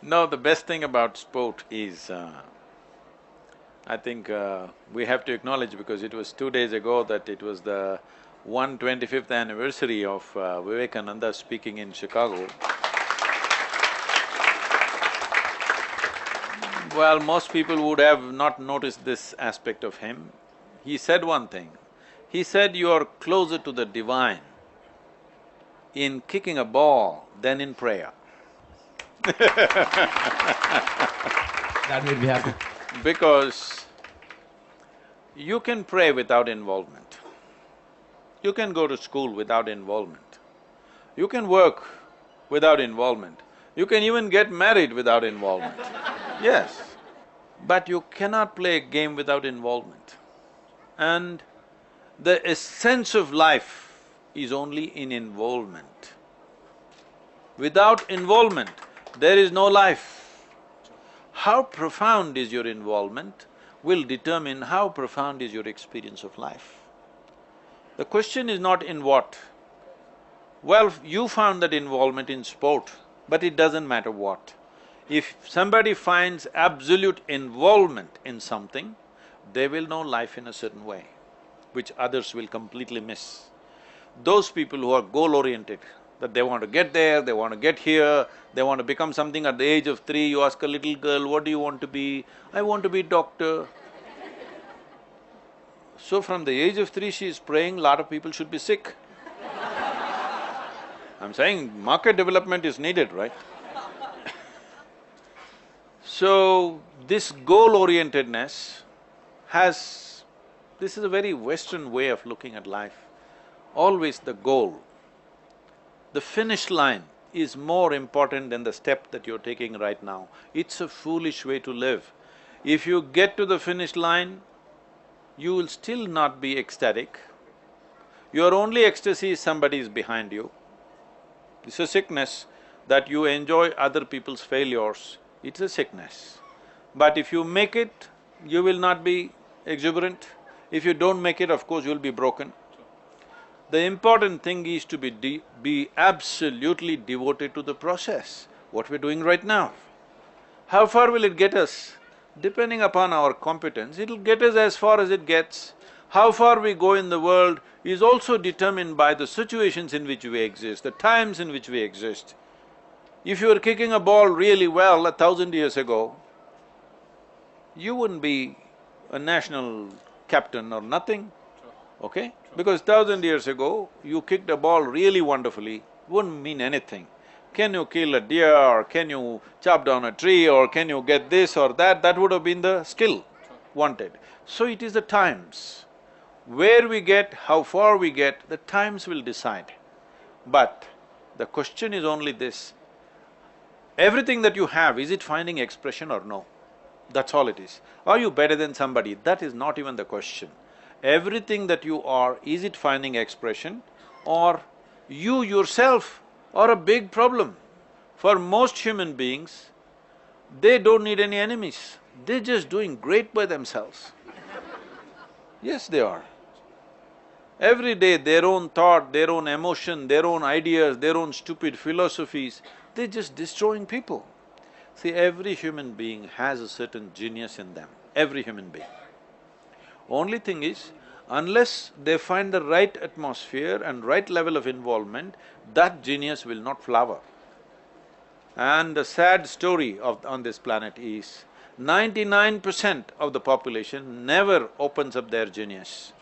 No, the best thing about sport is, I think we have to acknowledge because it was 2 days ago that it was the 125th anniversary of Vivekananda speaking in Chicago. Well, most people would have not noticed this aspect of him. He said one thing, he said, "You are closer to the divine in kicking a ball than in prayer." That made me happy. Because you can pray without involvement. You can go to school without involvement. You can work without involvement. You can even get married without involvement. Yes, but you cannot play a game without involvement. And the essence of life is only in involvement. Without involvement, there is no life. How profound is your involvement will determine how profound is your experience of life. The question is not in what. Well, you found that involvement in sport, but it doesn't matter what. If somebody finds absolute involvement in something, they will know life in a certain way, which others will completely miss. Those people who are goal-oriented, that they want to get there, they want to get here, they want to become something at the age of 3, you ask a little girl, what do you want to be? I want to be doctor. So from the age of 3 she is praying, lot of people should be sick. I'm saying market development is needed, right? So, this goal-orientedness has… this is a very Western way of looking at life. Always the goal. The finish line is more important than the step that you're taking right now. It's a foolish way to live. If you get to the finish line, you will still not be ecstatic. Your only ecstasy is somebody is behind you. It's a sickness that you enjoy other people's failures, it's a sickness. But if you make it, you will not be exuberant. If you don't make it, of course, you'll be broken. The important thing is to be absolutely devoted to the process, what we're doing right now. How far will it get us? Depending upon our competence, it'll get us as far as it gets. How far we go in the world is also determined by the situations in which we exist, the times in which we exist. If you were kicking a ball really well 1,000 years ago, you wouldn't be a national captain or nothing, okay? Because 1,000 years ago, you kicked a ball really wonderfully, wouldn't mean anything. Can you kill a deer, or can you chop down a tree, or can you get this or that would have been the skill wanted. So it is the times. Where we get, how far we get, the times will decide. But the question is only this, everything that you have, is it finding expression or no? That's all it is. Are you better than somebody? That is not even the question. Everything that you are, is it finding expression or you yourself are a big problem? For most human beings, they don't need any enemies, they're just doing great by themselves. Yes, they are. Every day their own thought, their own emotion, their own ideas, their own stupid philosophies, they're just destroying people. See, every human being has a certain genius in them, every human being. Only thing is, unless they find the right atmosphere and right level of involvement, that genius will not flower. And the sad story on this planet is, 99% of the population never opens up their genius.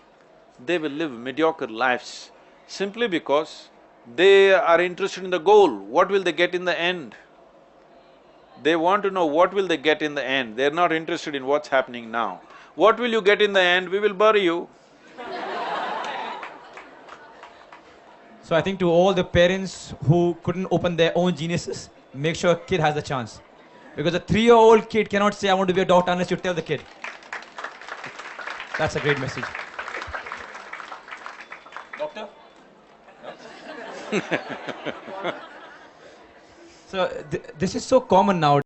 They will live mediocre lives simply because they are interested in the goal, what will they get in the end? They want to know what will they get in the end, they're not interested in what's happening now. What will you get in the end? We will bury you. So I think to all the parents who couldn't open their own geniuses, make sure a kid has a chance. Because a 3-year-old kid cannot say, I want to be a doctor unless you tell the kid. That's a great message. Doctor? So this is so common now.